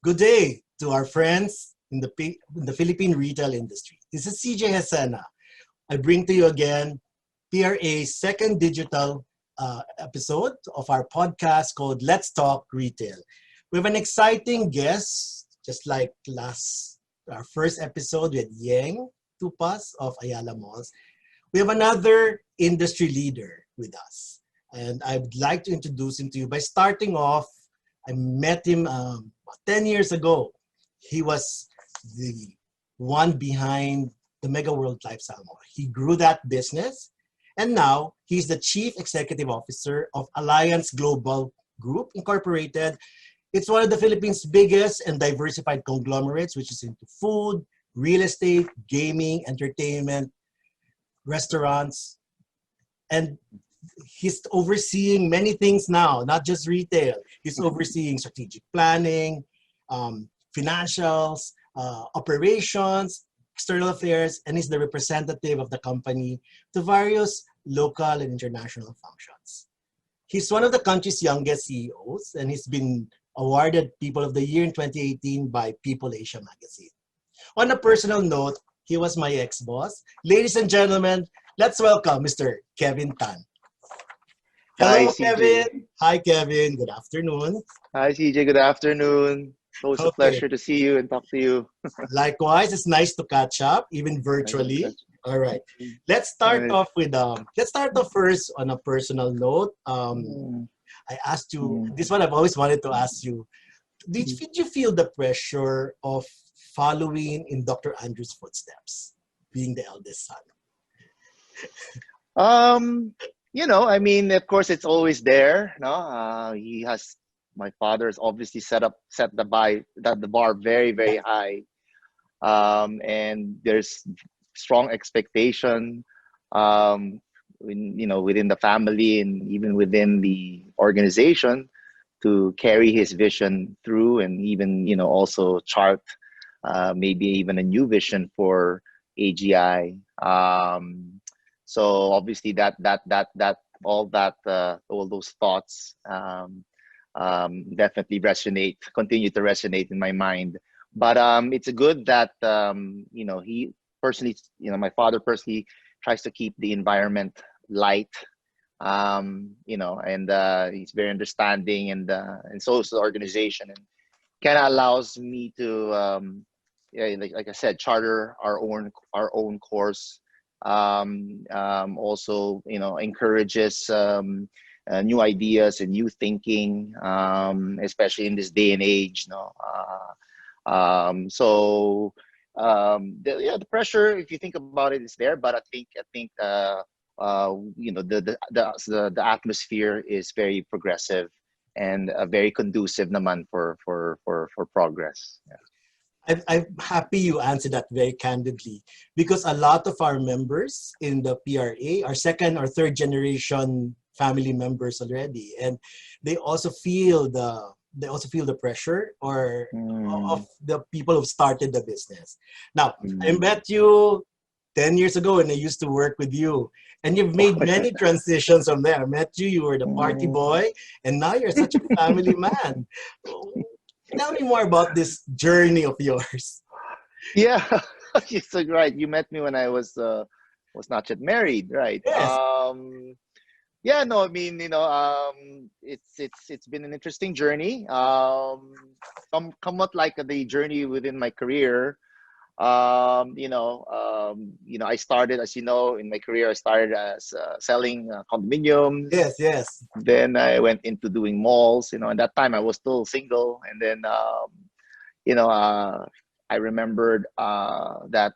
Good day to our friends in the Philippine retail industry. This is CJ Hesena. I bring to you again PRA's second digital episode of our podcast called Let's Talk Retail. We have an exciting guest, just like our first episode with Yang Tupas of Ayala Malls. We have another industry leader with us. And I'd like to introduce him to you by starting off. I met him about 10 years ago. He was the one behind the Megaworld Lifestyle Mall. He grew that business, and now he's the Chief Executive Officer of Alliance Global Group Incorporated. It's one of the Philippines' biggest and diversified conglomerates, which is into food, real estate, gaming, entertainment, restaurants, and he's overseeing many things now, not just retail. He's overseeing strategic planning, financials, operations, external affairs, and he's the representative of the company to various local and international functions. He's one of the country's youngest CEOs, and he's been awarded People of the Year in 2018 by People Asia magazine. On a personal note, he was my ex-boss. Ladies and gentlemen, let's welcome Mr. Kevin Tan. Hi, Hello, CJ. Kevin. Hi, Kevin. Good afternoon. Hi, CJ. Good afternoon. Always a Okay. pleasure to see you and talk to you. Likewise, it's nice to catch up, even Nice to virtually. catch All right. you. Right. Let's start off first on a personal note. Mm, I asked you mm. this one. I've always wanted to ask you. Did you feel the pressure of following in Dr. Andrew's footsteps, being the eldest son? Um, I mean, of course, it's always there. No, my father has obviously set the bar very, very high. And there's strong expectation, within the family and even within the organization to carry his vision through and even also chart maybe even a new vision for AGI. So obviously all those thoughts definitely continue to resonate in my mind. But it's good that he personally, my father personally tries to keep the environment light, and he's very understanding, and so is the organization, and kind of allows me to, yeah, like I said, charter our own course. Also, encourages new ideas and new thinking, especially in this day and age. The pressure, if you think about it, is there, but I think the atmosphere is very progressive and very conducive naman for progress. Yeah. I'm happy you answered that very candidly because a lot of our members in the PRA are second or third generation family members already, and they also feel the pressure or Mm, of the people who've started the business. Now, I mm. met you 10 years ago and I used to work with you, and you've made many transitions from there. I met you, you were the party Mm. boy, and now you're such a family man. Tell me more about this journey of yours. Yeah, you're so right. You met me when I was not yet married, right? Yes. Yeah, no, I mean, it's been an interesting journey. Somewhat like the journey within my career. I started, as you know, in my career, I started as selling condominiums. Yes, yes. Then I went into doing malls. And that time I was still single. And then, you know, uh, I remembered that.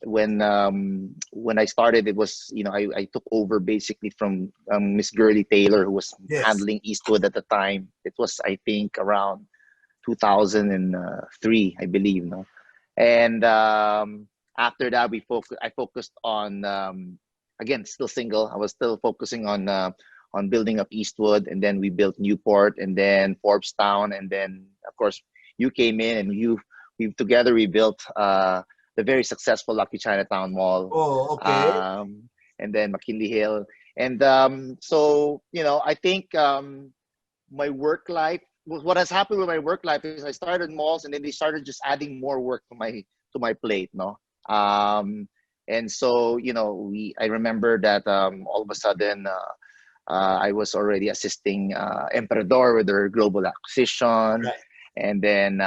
When I started, it was I took over basically from Miss Gurley Taylor, who was Yes. handling Eastwood at the time. It was, I think, around 2003, I believe, no. And after that, I focused on, again, still single. I was still focusing on building up Eastwood, and then we built Newport, and then Forbes and then of course you came in, and we built the very successful Lucky Chinatown Mall, Oh, okay. um, and then McKinley Hill. And I think my work life what has happened with my work life is I started malls, and then they started just adding more work to my plate, no. And so, I remember that all of a sudden, I was already assisting Emperador with their global acquisition, Right. and then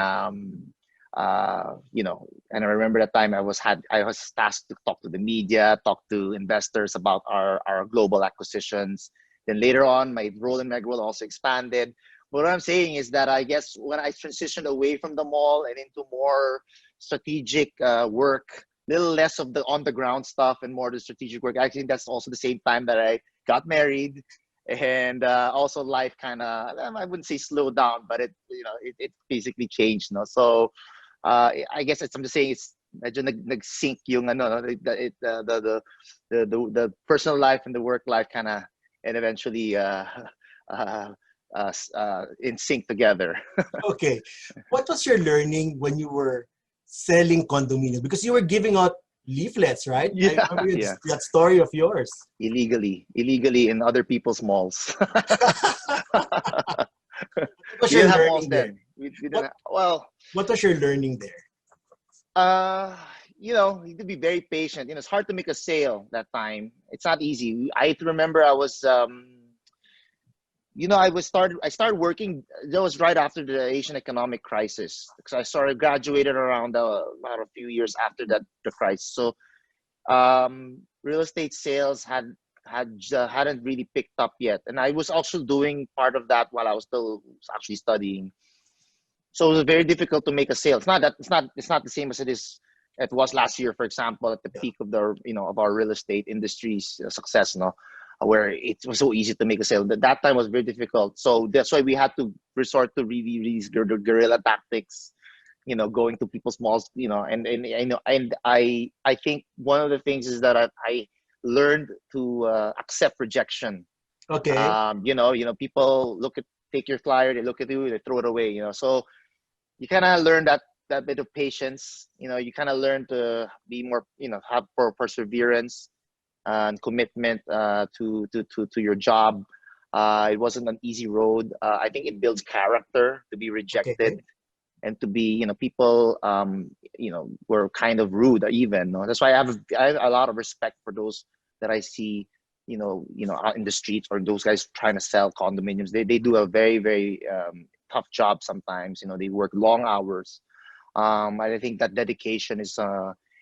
and I remember that time I was tasked to talk to the media, talk to investors about our global acquisitions. Then later on, my role in Megaworld also expanded. But what I'm saying is that I guess when I transitioned away from the mall and into more strategic work, little less of the on the ground stuff and more the strategic work, I think that's also the same time that I got married, and also life kind of, I wouldn't say slowed down, but it basically changed, no. So I guess I'm just saying it's medyo nag-sync yung ano, no, the personal life and the work life kind of, and eventually uh, in sync together. Okay. What was your learning when you were selling condominium? Because you were giving out leaflets, right? I Yeah, remember yeah. that story of yours. Illegally in other people's malls. What was We your didn't have malls learning there? then. We didn't What have, well, What was your learning there? uh, you need to be very patient. It's hard to make a sale that time. It's not easy. I remember I was I started working. That was right after the Asian economic crisis, because I started graduated around about a few years after the crisis. So real estate sales hadn't really picked up yet, and I was also doing part of that while I was still actually studying. So it was very difficult to make a sale. It's not the same as it was last year, for example, at the Yeah. peak of of our real estate industry's success, no, where it was so easy to make a sale. That time was very difficult. So that's why we had to resort to really, really guerrilla tactics, going to people's malls, and I think one of the things is that I learned to accept rejection. Okay. People take your flyer, they look at you, they throw it away. So you kind of learn that bit of patience. You kind of learn to be more, have perseverance and commitment to your job. It wasn't an easy road. I think it builds character to be Okay. rejected, and to be, people were kind of rude even, no? That's why I have a lot of respect for those that I see, out in the streets, or those guys trying to sell condominiums. They do a very, very tough job sometimes. They work long hours. I think that dedication is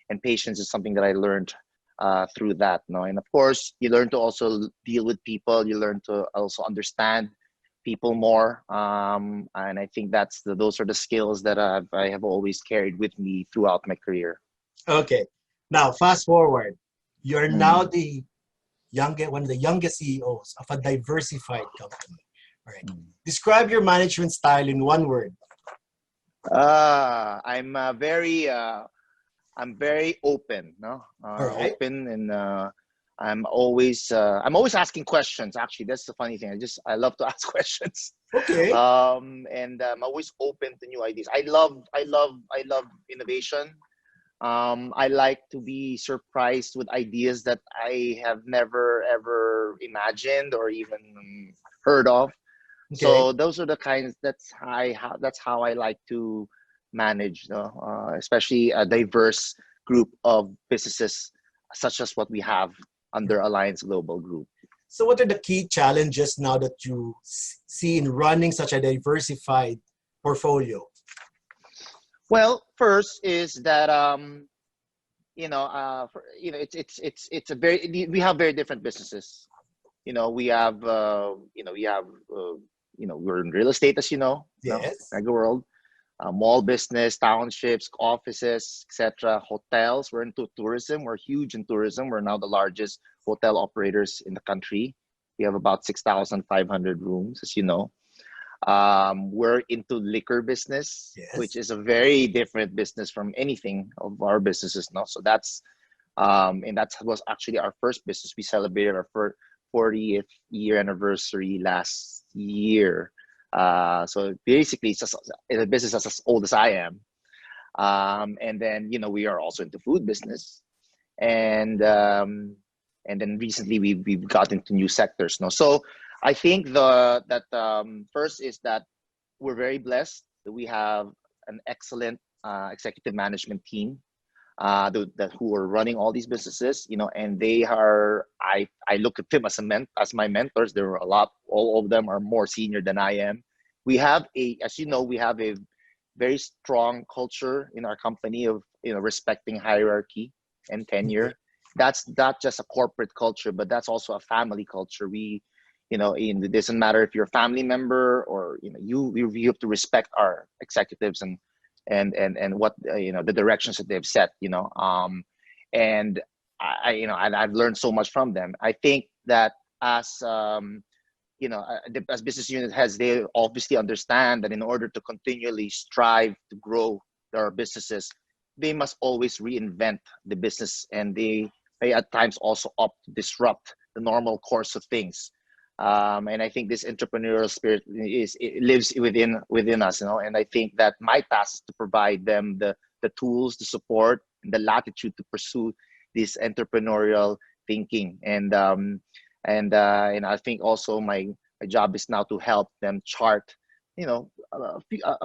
and patience is something that I learned through that, no? And of course, you learn to also deal with people. You learn to also understand people more, and I think those are the skills that I have always carried with me throughout my career. Okay. Now, fast forward. You're now Mm. the one of the youngest CEOs of a diversified company. All right. Mm. Describe your management style in one word. I'm very open, no, All right. open, and I'm always asking questions. Actually, that's the funny thing. I love to ask questions. Okay. And I'm always open to new ideas. I love innovation. I like to be surprised with ideas that I have never ever imagined or even heard of. Okay. So those are the kinds. That's how I like to manage, especially a diverse group of businesses such as what we have under Alliance Global Group. So, what are the key challenges now that you see in running such a diversified portfolio? Well, first is that it's a very, we have very different businesses. We have we're in real estate, as Yes. Megaworld, mall business, townships, offices, etc. Hotels. We're into tourism. We're huge in tourism. We're now the largest hotel operators in the country. We have about 6,500 rooms, as you know. We're into liquor business, which Yes. is a very different business from anything of our businesses now. So and that was actually our first business. We celebrated our 40th year anniversary last year. So basically, it's a business as old as I am. And then, we are also into food business. And then recently we've got into new sectors. No, so I think that first is that we're very blessed that we have an excellent executive management team who are running all these businesses, and they are, I look at them as my mentors. There are a lot, all of them are more senior than I am. We have as you know, we have a very strong culture in our company of, respecting hierarchy and Okay. tenure. That's not just a corporate culture, but that's also a family culture. It doesn't matter if you're a family member or, you have to respect our executives and what, the directions that they've set, and I've learned so much from them. I think that as as business unit heads, they obviously understand that in order to continually strive to grow their businesses, they must always reinvent the business, and they may at times also opt to disrupt the normal course of things. And I think this entrepreneurial spirit it lives within us, and I think that my task is to provide them the tools, the support, and the latitude to pursue this entrepreneurial thinking. And I think also my job is now to help them chart, a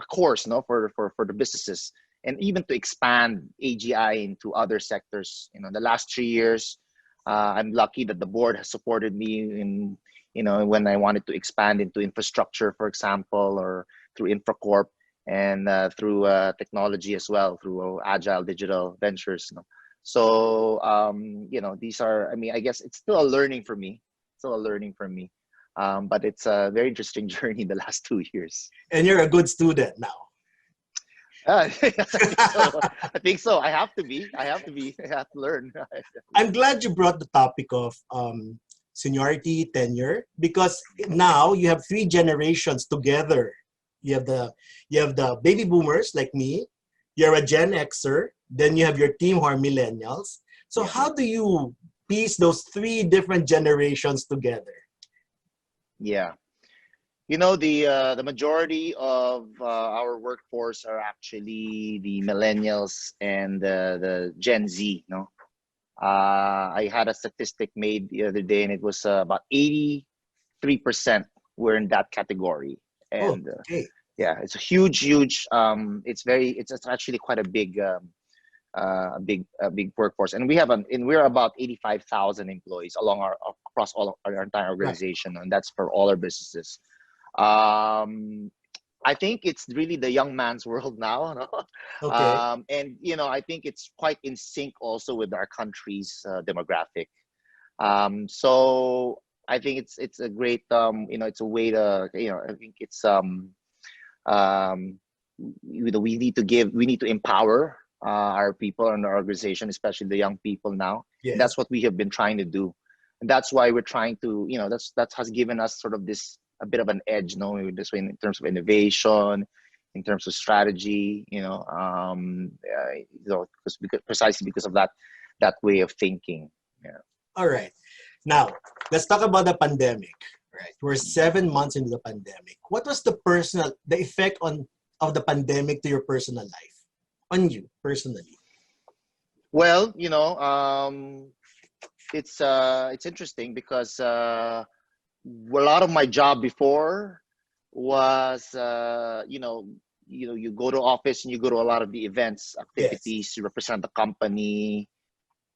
course, for the businesses, and even to expand AGI into other sectors. The last 3 years, I'm lucky that the board has supported me in, when I wanted to expand into infrastructure, for example, or through InfraCorp, and through technology as well, through agile digital ventures. So, these are, I mean, I guess it's still a learning for me, but it's a very interesting journey the last 2 years. And you're a good student now. Yes, I think so. I think so. I have to be. I have to be. I have to learn. I'm glad you brought the topic of seniority, tenure, because now you have three generations together. You have the baby boomers like me. You're a Gen Xer. Then you have your team who are millennials. So Yeah. how do you piece those three different generations together? Yeah. The majority of our workforce are actually the millennials and the Gen Z. I had a statistic made the other day, and it was about 83% were in that category. Oh, And okay. yeah, it's a huge. It's actually quite a big workforce, and we're about 85,000 employees across all our entire Right. organization, and that's for all our businesses. um I think it's really the young man's world now, no? Okay. And I think it's quite in sync also with our country's demographic. So I think it's a great, it's a way to, I think it's um we need to empower our people and our organization, especially the young people now. And Yes. that's what we have been trying to do, and that's why we're trying to, that has given us sort of this a bit of an edge, this way, in terms of innovation, in terms of strategy, precisely because of that way of thinking. Yeah. All right. Now, let's talk about the pandemic. Right. We're 7 months into the pandemic. What was the effect of the pandemic to your personal life? On you personally? Well, it's interesting because a lot of my job before was, you go to office and you go to a lot of the events, Yes. activities, you represent the company.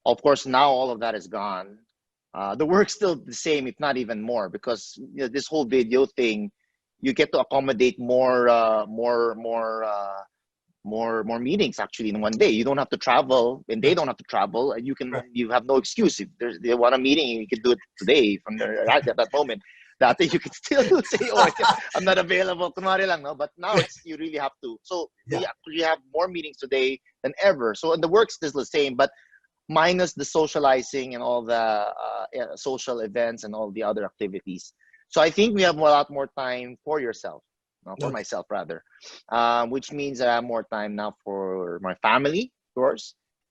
Of course, now all of that is gone. The work's still the same, if not even more, because this whole video thing, you get to accommodate more meetings actually in one day. You don't have to travel, and they Right. don't have to travel. And Right. you have no excuse. If they want a meeting, you can do it today from right at that moment. That you could still say, "Oh, I'm not available." Kunwari lang, no? But now Right. it's you really have to. So we Yeah. actually have more meetings today than ever. So and the work's still the same, but minus the socializing and all the social events and all the other activities. So I think we have a lot more time for yourself, for Okay. myself rather, which means that I have more time now for my family, of course,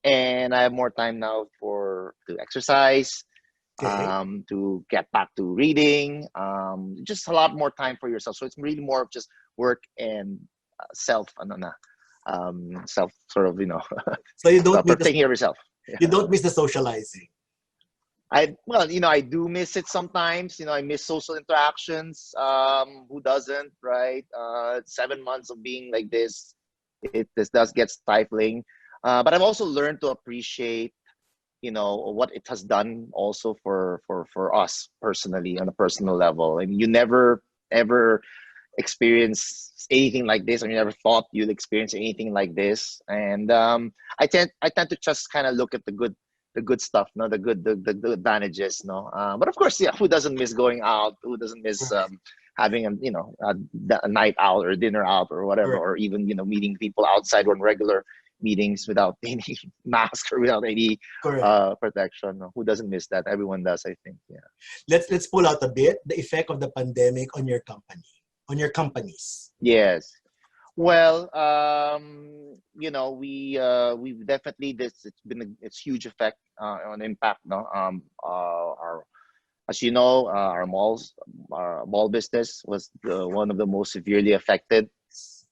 and I have more time now to exercise, Okay. to get back to reading, just a lot more time for yourself. So it's really more of just work and self, ano na, self sort of, So you don't miss taking care of yourself. you Yeah. don't miss the socializing. I do miss it sometimes. I miss social interactions. Who doesn't, right? 7 months of being like this does get stifling. But I've also learned to appreciate, what it has done also for us personally on a personal level. And you never ever experience anything like this, or you never thought you'd experience anything like this. And I tend to just kind of look at the good stuff, no, the advantages, no. But of course, yeah, who doesn't miss going out? Who doesn't miss Right. having a night out or dinner out or whatever, Correct. or even meeting people outside on regular meetings without any mask or without any Correct. protection. No? Who doesn't miss that? Everyone does, I think. Yeah. Let's pull out a bit the effect of the pandemic on your company, on your companies. Yes. Well, we've definitely it's huge effect on impact. No, our as you know, our mall business was one of the most severely affected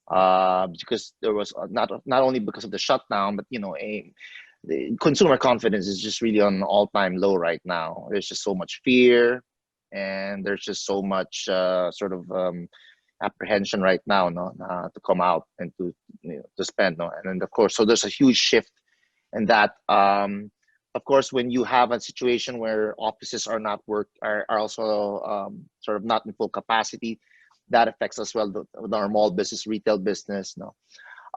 because there was not only because of the shutdown, but the consumer confidence is just really on an all-time low right now. There's just so much fear, and there's just so much sort of apprehension right now, no, to come out and to spend, no, and then of course, so there's a huge shift in that. Of course, when you have a situation where offices are also sort of not in full capacity, that affects as well the our mall business, retail business, no.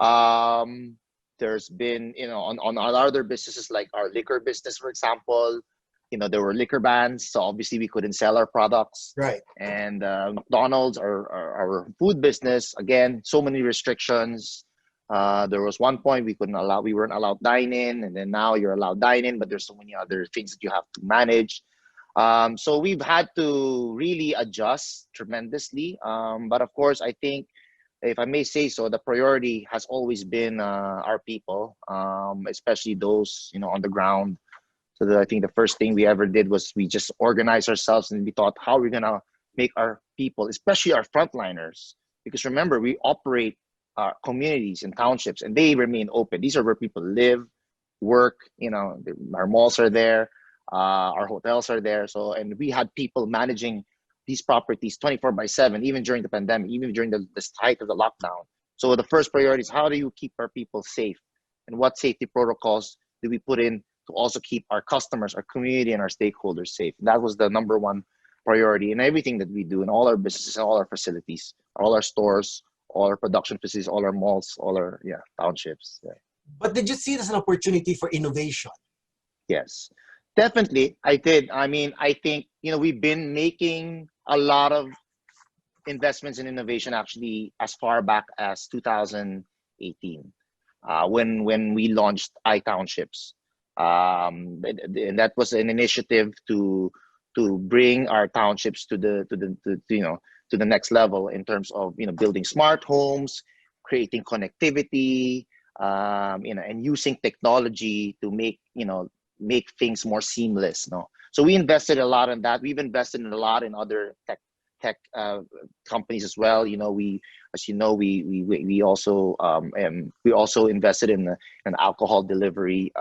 Um, there's been, on our other businesses like our liquor business, for example, there were liquor bans, so obviously we couldn't sell our products. Right. And McDonald's, our food business, again, so many restrictions. There was one point we weren't allowed dine in, and then now you're allowed dine in, but there's so many other things that you have to manage. So we've had to really adjust tremendously. But of course, I think, if I may say so, the priority has always been our people, especially those on the ground. So I think the first thing we ever did was we just organized ourselves, and we thought, how are we gonna make our people, especially our frontliners, because remember, we operate communities and townships, and they remain open. These are where people live, work. Our malls are there, our hotels are there. So, and we had people managing these properties 24/7, even during the pandemic, even during this height of the lockdown. So the first priority is, how do you keep our people safe, and what safety protocols do we put in to also keep our customers, our community, and our stakeholders safe? And that was the number one priority in everything that we do, in all our businesses, all our facilities, all our stores, all our production facilities, all our malls, all our townships. Yeah. But did you see it as an opportunity for innovation? Yes, definitely. I did. I mean, I think, we've been making a lot of investments in innovation actually as far back as 2018, when we launched iTownships. And that was an initiative to bring our townships to the next level in terms of building smart homes, creating connectivity, and using technology to make things more seamless. No, so we invested a lot in that. We've invested in a lot in other tech companies as well. We also invested in an alcohol delivery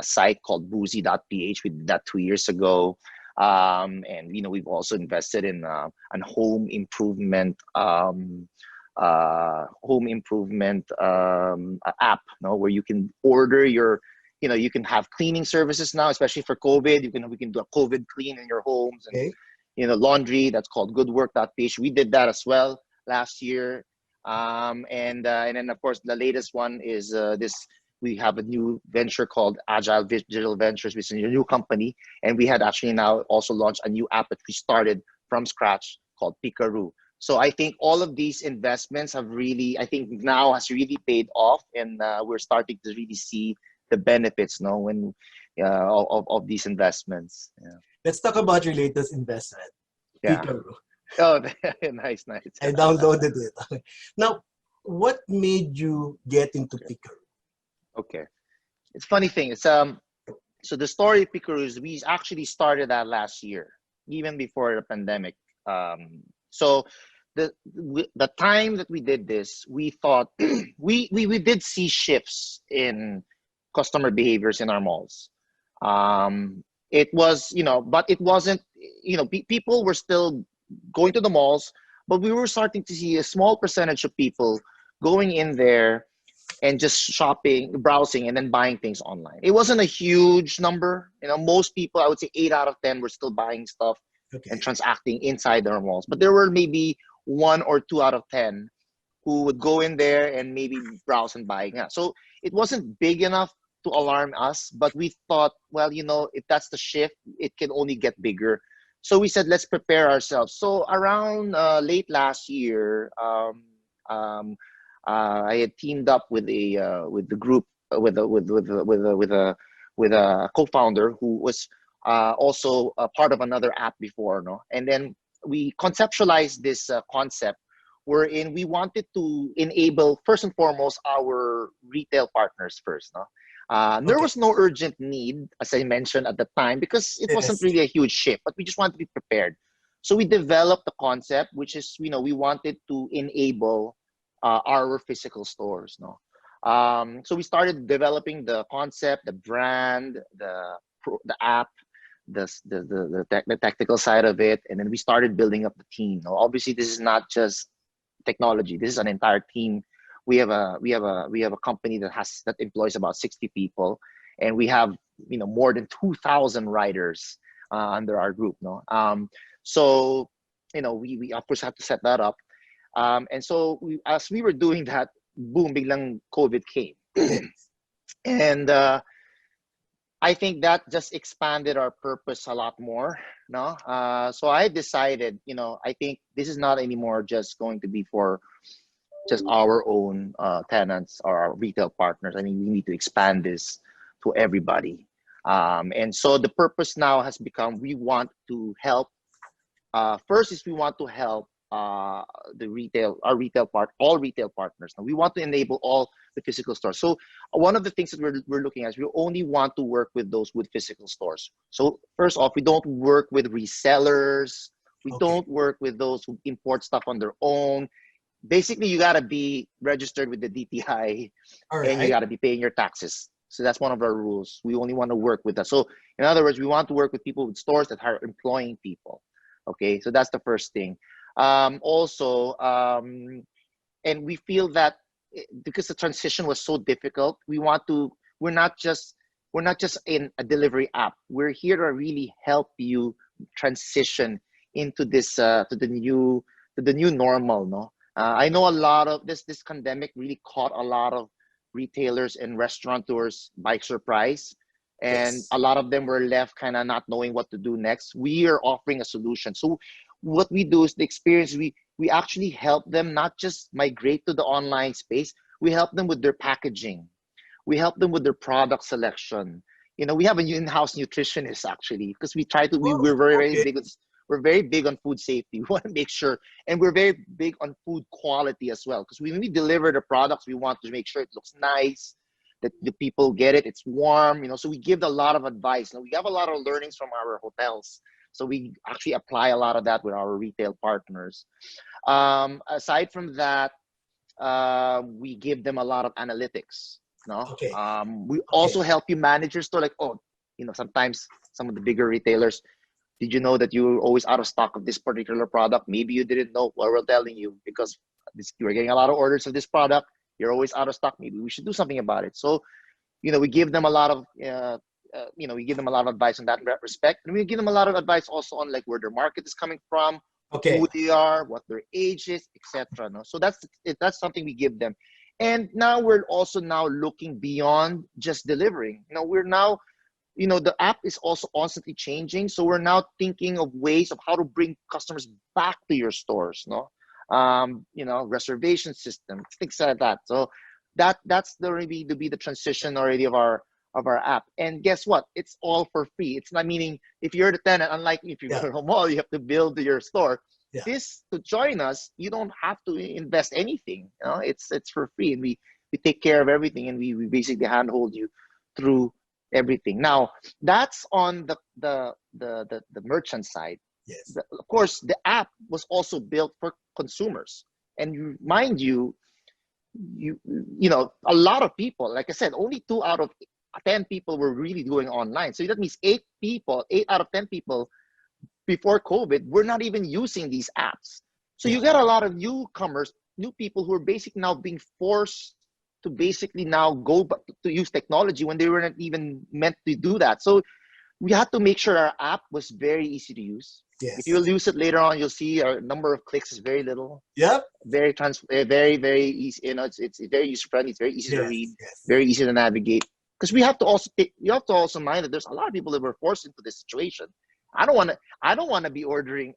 site called boozy.ph. We did that 2 years ago. And we've also invested in an home improvement app, where you can order you can have cleaning services now, especially for COVID. We can do a COVID clean in your homes, and Okay. laundry. That's called goodwork.ph. We did that as well last year. And then of course the latest one is this. We have a new venture called Agile Digital Ventures, which is a new company, and we had actually now also launched a new app that we started from scratch called Pick-A-Roo. So I think all of these investments have really, I think now has really paid off, and we're starting to really see the benefits, of these investments. Yeah. Let's talk about your latest investment, Yeah. Pick-A-Roo. Oh, nice, nice. I downloaded it. Now, what made you get into Pick-A-Roo? Okay. It's a funny thing. It's so the story of Pick-A-Roo is we actually started that last year, even before the pandemic. So the time that we did this, we thought we did see shifts in customer behaviors in our malls. It was, but it wasn't, people were still going to the malls, but we were starting to see a small percentage of people going in there and just shopping, browsing, and then buying things online. It wasn't a huge number. Most people, I would say 8 out of 10 were still buying stuff and Okay. transacting inside their malls. But there were maybe 1 or 2 out of 10 who would go in there and maybe browse and buy. Yeah. So it wasn't big enough to alarm us, but we thought, well, if that's the shift, it can only get bigger. So we said, let's prepare ourselves. So around late last year, um, I had teamed up with with the group with a co-founder who was also a part of another app before, no, and then we conceptualized this concept wherein we wanted to enable first and foremost our retail partners first, no. There Okay. was no urgent need, as I mentioned at the time, because it wasn't Yes. really a huge shift, but we just wanted to be prepared. So we developed the concept, which is, we wanted to enable our physical stores, no. So we started developing the concept, the brand, the app, the technical side of it, and then we started building up the team. No, obviously this is not just technology. This is an entire team. We have a company that employs about 60 people, and we have more than 2,000 riders under our group. No, so we of course have to set that up. And so as we were doing that, boom, biglang COVID came, Yes. and I think that just expanded our purpose a lot more. No, so I decided, I think this is not anymore just going to be for just our own tenants or our retail partners. I mean, we need to expand this to everybody. And so the purpose now has become, we want to help. First is we want to help all retail partners. Now we want to enable all the physical stores. So one of the things that we're looking at is we only want to work with those with physical stores. So first off, we don't work with resellers. We Okay. don't work with those who import stuff on their own. Basically, you got to be registered with the DTI All and you right. got to be paying your taxes. So that's one of our rules. We only want to work with that. So in other words, we want to work with people with stores that are employing people. Okay, so that's the first thing. Also, and we feel that because the transition was so difficult, we're not just in a delivery app. We're here to really help you transition into this to the new normal. No, I know a lot of this pandemic really caught a lot of retailers and restaurateurs by surprise, and Yes. a lot of them were left kind of not knowing what to do next. We are offering a solution. So what we do is the experience, we actually help them not just migrate to the online space. We help them with their packaging. We help them with their product selection. We have an in-house nutritionist actually, because we try to Oh, we're very okay. big. We're very big on food safety. We want to make sure, and we're very big on food quality as well. Because when we deliver the products, we want to make sure it looks nice, that the people get it, it's warm. So we give a lot of advice. We have a lot of learnings from our hotels, so we actually apply a lot of that with our retail partners. Aside from that, we give them a lot of analytics. No, Okay. we Okay. also help you manage your store. Like, oh, sometimes some of the bigger retailers, did you know that you're always out of stock of this particular product? Maybe you didn't know. Well, we're telling you because you're getting a lot of orders of this product. You're always out of stock. Maybe we should do something about it. So, we give them a lot of we give them a lot of advice in that respect, and we give them a lot of advice also on like where their market is coming from, who Okay. they are, what their age is, etc. No, so that's something we give them. And now we're also now looking beyond just delivering. We're now, the app is also constantly changing, so we're now thinking of ways of how to bring customers back to your stores. No, reservation system, things like that. So that's the really to be the transition already of our app. And guess what? It's all for free. It's not meaning if you're the tenant, unlike if you go Yeah. to a mall, you have to build your store. Yeah. This to join us, you don't have to invest anything. It's for free, and we take care of everything, and we basically handhold you through everything. Now that's on the merchant side. Yes. Of course, the app was also built for consumers, and mind you, a lot of people, like I said, only 2 out of 10 people were really going online. So that means 8 out of 10 people before COVID were not even using these apps. So Yeah. you got a lot of newcomers, new people who are basically now being forced to basically now go to use technology when they were not even meant to do that. So we had to make sure our app was very easy to use. If Yes. you'll use it later on, you'll see our number of clicks is very little, Yep. very easy. You know, it's very user friendly. It's very easy to Yes. read, Yes. very easy to navigate. Because you have to also mind that there's a lot of people that were forced into this situation. I don't want to be ordering.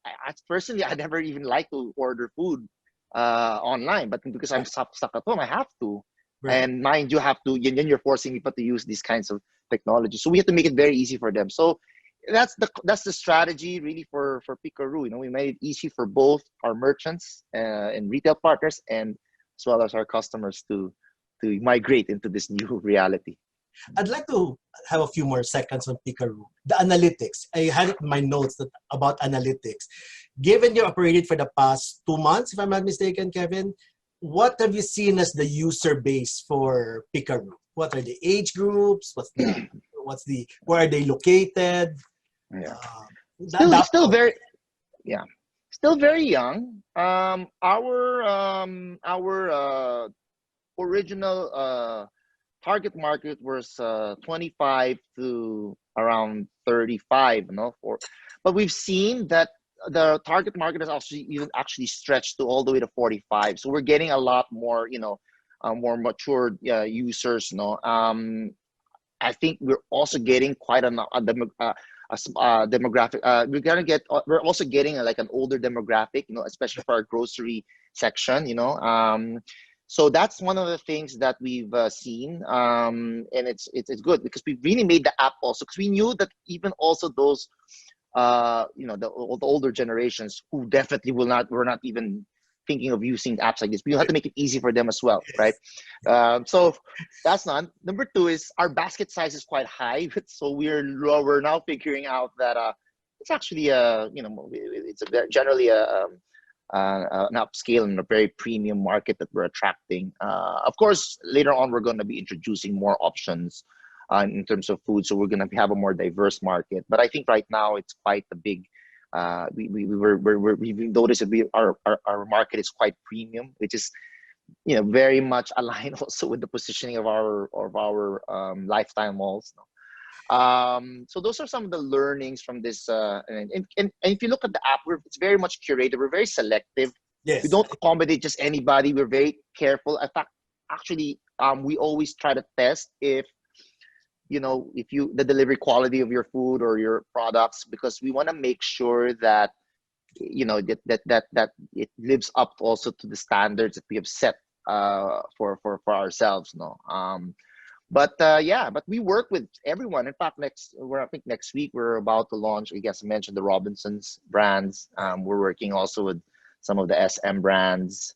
Personally, I never even like to order food online, but because I'm stuck at home, I have to. Right. And mind you, have to. And then you're forcing people to use these kinds of technology. So we have to make it very easy for them. So that's the strategy really for Pick-A-Roo. You know, we made it easy for both our merchants and retail partners, and as well as our customers to migrate into this new reality. I'd like to have a few more seconds on Pick-A-Roo. The analytics. I had it in my notes about analytics. Given you operated for the past 2 months, if I'm not mistaken, Kevin, what have you seen as the user base for Pick-A-Roo? What are the age groups? Where are they located? Yeah, Uh, still that still part. very yeah, still very young. Our original target market was 25 to around 35, you know, but we've seen that the target market has actually stretched to all the way to 45. So we're getting a lot more, you know, more mature users, you know. I think we're also getting quite a demographic. We're also getting like an older demographic, you know, especially for our grocery section, you know. So that's one of the things that we've seen, and it's good because we really made the app also because we knew that even also those, you know, the older generations who definitely were not even thinking of using apps like this. We have to make it easy for them as well, right? Yes. So that's none. Number two is our basket size is quite high, so we're now figuring out that it's actually you know, it's generally an upscale and a very premium market that we're attracting. Of course, later on we're going to be introducing more options in terms of food, so we're going to have a more diverse market. But I think right now it's quite a big. We've noticed that our market is quite premium, which is, you know, very much aligned also with the positioning of our lifestyle malls. So those are some of the learnings from this. And if you look at the app, it's very much curated. We're very selective. We Yes. don't accommodate just anybody. We're very careful. In fact, actually, we always try to test if, you know, if the delivery quality of your food or your products, because we want to make sure that, you know, that it lives up also to the standards that we have set for ourselves. No. But we work with everyone. In fact, I think next week we're about to launch. I guess I mentioned the Robinsons brands. We're working also with some of the SM brands.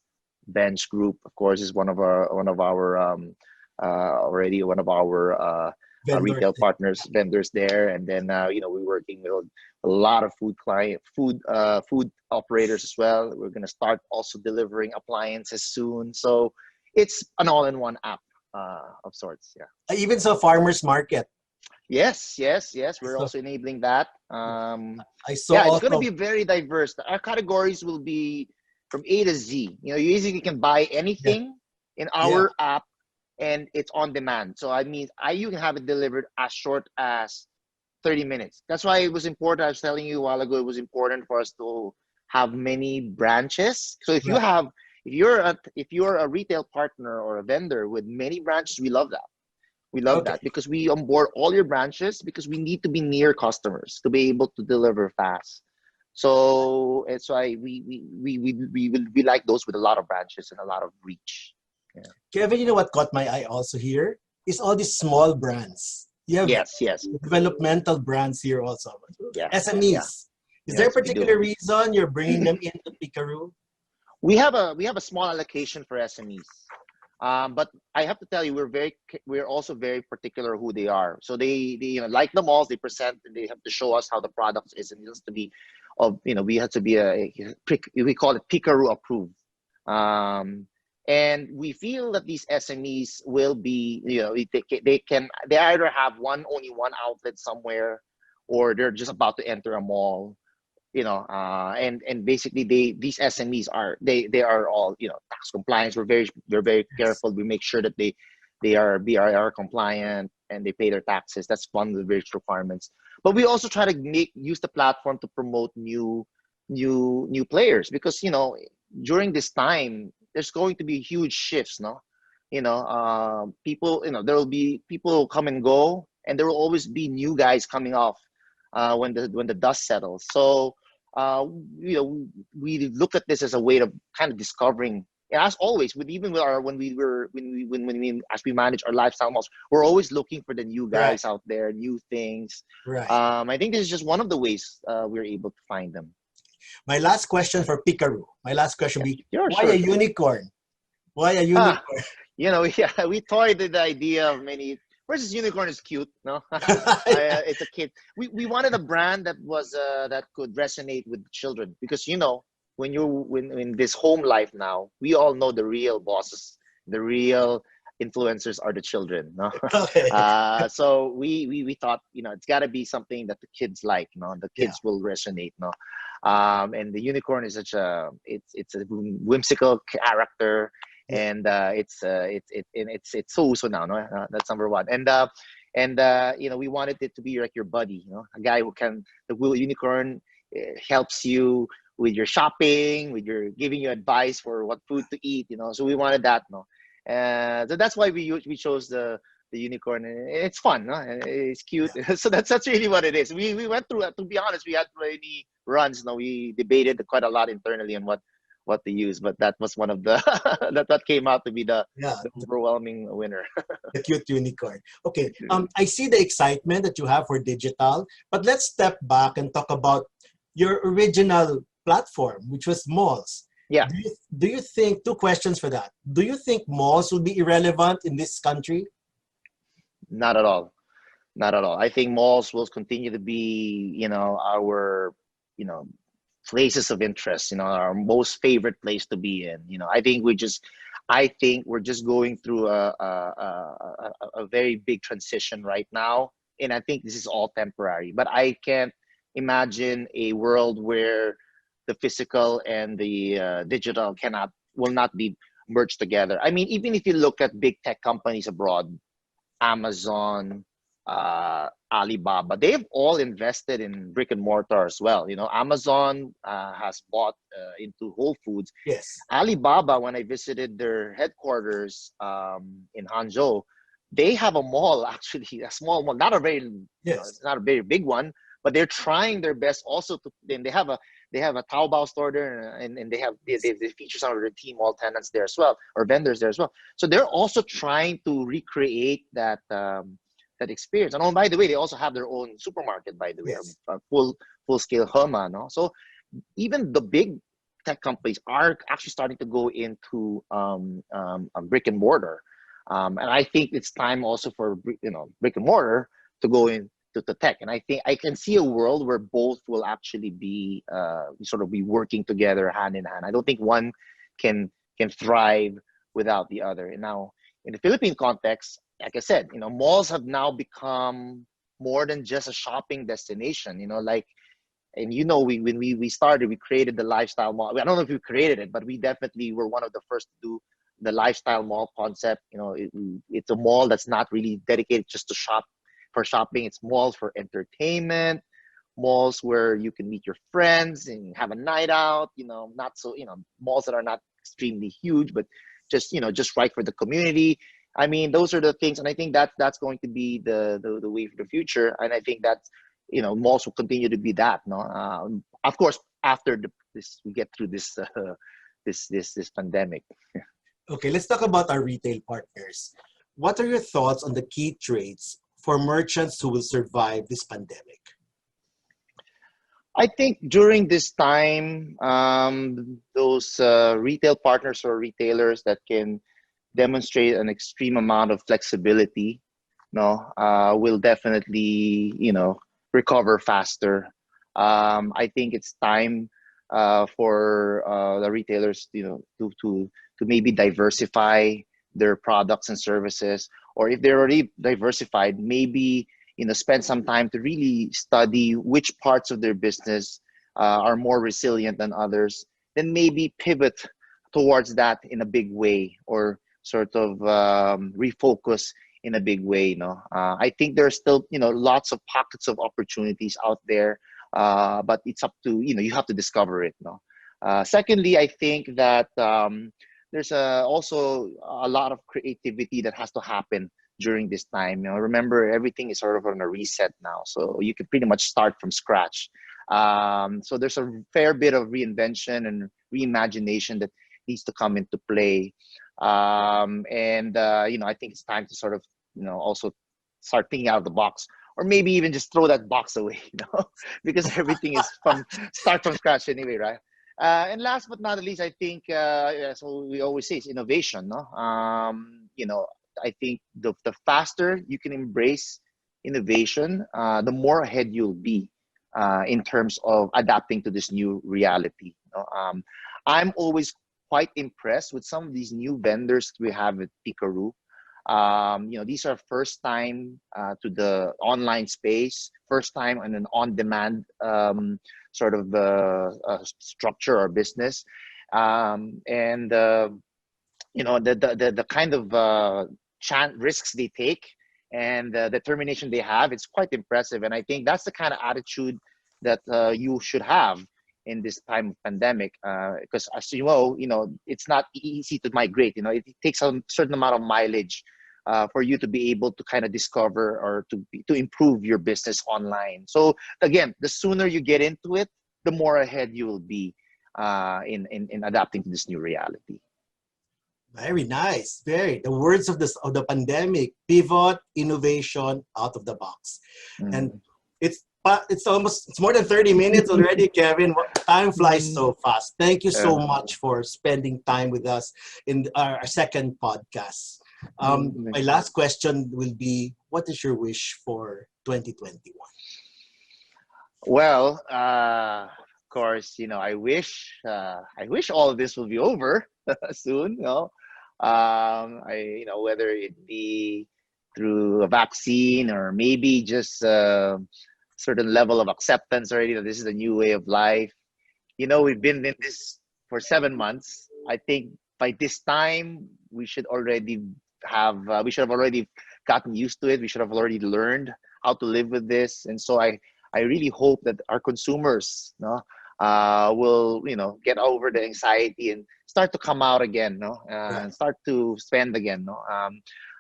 Bench Group, of course, is one of our already one of our Vendors. retail partners, vendors there. And then you know, we're working with a lot of food operators as well. We're gonna start also delivering appliances soon. So it's an all-in-one app of sorts. Yeah. I even saw farmers market. Yes. We're So also enabling that. I saw Yeah, it's going to also. be very diverse. Our categories will be from A to Z. You know, you basically can buy Yeah. anything in Yeah. our app, and it's on demand. So I mean, you can have it delivered as short as 30 minutes. That's why it was important. I was telling you a while ago, it was important for us to have many branches. So Right. if you're a retail partner or a vendor with many branches, we love that. We love Okay. that because we onboard all your branches because we need to be near customers to be able to deliver fast. So it's why we like those with a lot of branches and a lot of reach. Yeah. Kevin, you know what caught my eye also here is all these small brands. You have Yes, developmental brands here also. yeah, yeah. SMEs. Is there a Yes, we do. particular reason you're bringing them into Pick-A-Roo? We have a small allocation for SMEs. But I have to tell you, we're also very particular who they are. So they you know, like the malls, they present and they have to show us how the product is, and it has to be we have to be we call it Pick-A-Roo approved. Um, And we feel that these SMEs will be, they either have only one outlet somewhere, or they're just about to enter a mall, and basically these SMEs they are all, tax compliance. We're very Yes. careful. We make sure that they are BRR compliant and they pay their taxes. That's one of the various requirements. But we also try to use the platform to promote new players, because during this time there's going to be huge shifts, no? People, there will be people who come and go, and there will always be new guys coming off when the dust settles. So uh, we look at this as a way of kind of discovering. And as always, even with our when we as we manage our lifestyle models, we're always looking for the new Right. guys out there, new things. Right. I think this is just one of the ways we're able to find them. My last question for Pick-A-Roo. My last question Yeah, be, yeah, why a sure. unicorn? Why a Ah, unicorn? yeah, we toyed with the idea of many. First, this unicorn is cute, no? Yeah. It's a kid. We wanted a brand that was that could resonate with children, because when in this home life now, we all know the real bosses, the real influencers are the children, no? Okay. So we thought, it's got to be something that the kids like, no? The Yeah. kids will resonate, no? And the unicorn is such a it's a whimsical character, Yeah. and it's so uso now, no? That's number one. And we wanted it to be like your buddy, a guy who can the will unicorn helps you with your shopping, with your giving you advice for what food to eat, so we wanted that, no? So that's why we chose the unicorn, and it's fun, no? And it's cute. So that's really what it is. We went through, to be honest, we had many runs, no? We debated quite a lot internally on what to use, but that was one of the that came out to be Yeah. the overwhelming winner. The cute unicorn. Okay. I see the excitement that you have for digital, but let's step back and talk about your original platform, which was malls. Yeah, Do you think, two questions for that? Do you think malls will be irrelevant in this country? not at all. Not at all. I think malls will continue to be, our, you know, places of interest, our most favorite place to be in. I think we're just going through a very big transition right now. And I think this is all temporary, but I can't imagine a world where the physical and the digital will not be merged together. I mean, even if you look at big tech companies abroad, Amazon, Alibaba, they've all invested in brick and mortar as well. Amazon has bought into Whole Foods. Yes. Alibaba, when I visited their headquarters in Hangzhou, they have a mall, actually, a small mall, not a very, Yes. not a very big one, but they're trying their best also to. Then they have a Taobao store there, and they feature some of their Tmall tenants there as well, or vendors there as well. So they're also trying to recreate that experience. And oh, by the way, they also have their own supermarket, by the way, Yes. a full scale Hema, no? So even the big tech companies are actually starting to go into brick and mortar, and I think it's time also for brick and mortar to go into the tech. And I think I can see a world where both will actually be sort of be working together hand in hand. I don't think one can thrive without the other. And now in the Philippine context, like I said, malls have now become more than just a shopping destination. Like, and when we started, we created the lifestyle mall. I don't know if we created it, but we definitely were one of the first to do the lifestyle mall concept. It's a mall that's not really dedicated just to shopping. It's malls for entertainment, malls where you can meet your friends and have a night out. Not so malls that are not extremely huge, but just right for the community. I mean, those are the things, and I think that's going to be the way for the future. And I think that malls will continue to be that. No, of course, after this we get through this this pandemic. Okay, let's talk about our retail partners. What are your thoughts on the key traits for merchants who will survive this pandemic? I think during this time, those retail partners or retailers that can demonstrate an extreme amount of flexibility, will definitely, recover faster. I think it's time for the retailers, to maybe diversify their products and services, or if they're already diversified, maybe spend some time to really study which parts of their business are more resilient than others, then maybe pivot towards that in a big way, or sort of refocus in a big way. I think there's still lots of pockets of opportunities out there, but it's up to you have to discover it. Secondly, I think that there's also a lot of creativity that has to happen during this time. Remember, everything is sort of on a reset now, so you can pretty much start from scratch. So there's a fair bit of reinvention and reimagination that needs to come into play. And I think it's time to sort of also start thinking out of the box, or maybe even just throw that box away, because everything is start from scratch anyway, right? And last but not least, I think so we always say it's innovation. No, I think the faster you can embrace innovation, the more ahead you'll be in terms of adapting to this new reality. I'm always quite impressed with some of these new vendors we have at Pick-A-Roo. These are first time to the online space, first time in an on-demand sort of structure or business, and the kind of risks they take and the determination they have, it's quite impressive. And I think that's the kind of attitude that you should have in this time of pandemic, because as it's not easy to migrate. It takes a certain amount of mileage for you to be able to kind of discover or to improve your business online. So again, the sooner you get into it, the more ahead you will be in adapting to this new reality. Very nice. Very. The words of the pandemic: pivot, innovation, out of the box. And it's more than 30 minutes already, Kevin. Time flies so fast. Thank you so much for spending time with us in our second podcast. My last question will be: what is your wish for 2021? Well, of course, I wish all of this will be over soon. Whether it be through a vaccine, or maybe just certain level of acceptance already that this is a new way of life. We've been in this for 7 months. I think by this time we should have already gotten used to it. We should have already learned how to live with this. And so I really hope that our consumers will get over the anxiety and start to come out again, and start to spend again.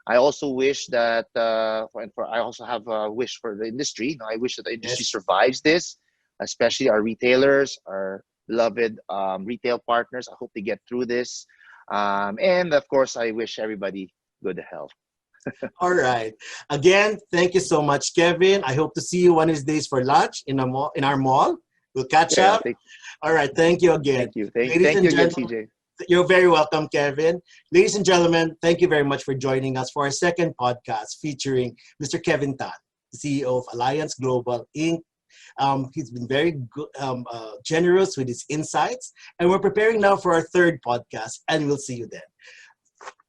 I also wish that I also have a wish for the industry. I wish that the industry survives this, especially our retailers, our beloved retail partners. I hope they get through this. And of course, I wish everybody good health. All right. Again, thank you so much, Kevin. I hope to see you one of these days for lunch in our mall. We'll catch up. All right. Thank you again. Thank you. Thank you again, CJ. You're very welcome, Kevin. Ladies and gentlemen, thank you very much for joining us for our second podcast featuring Mr. Kevin Tan, the CEO of Alliance Global Inc. He's been very good, generous with his insights, and we're preparing now for our third podcast, and we'll see you then.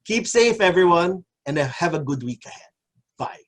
Keep safe, everyone, and have a good week ahead. Bye.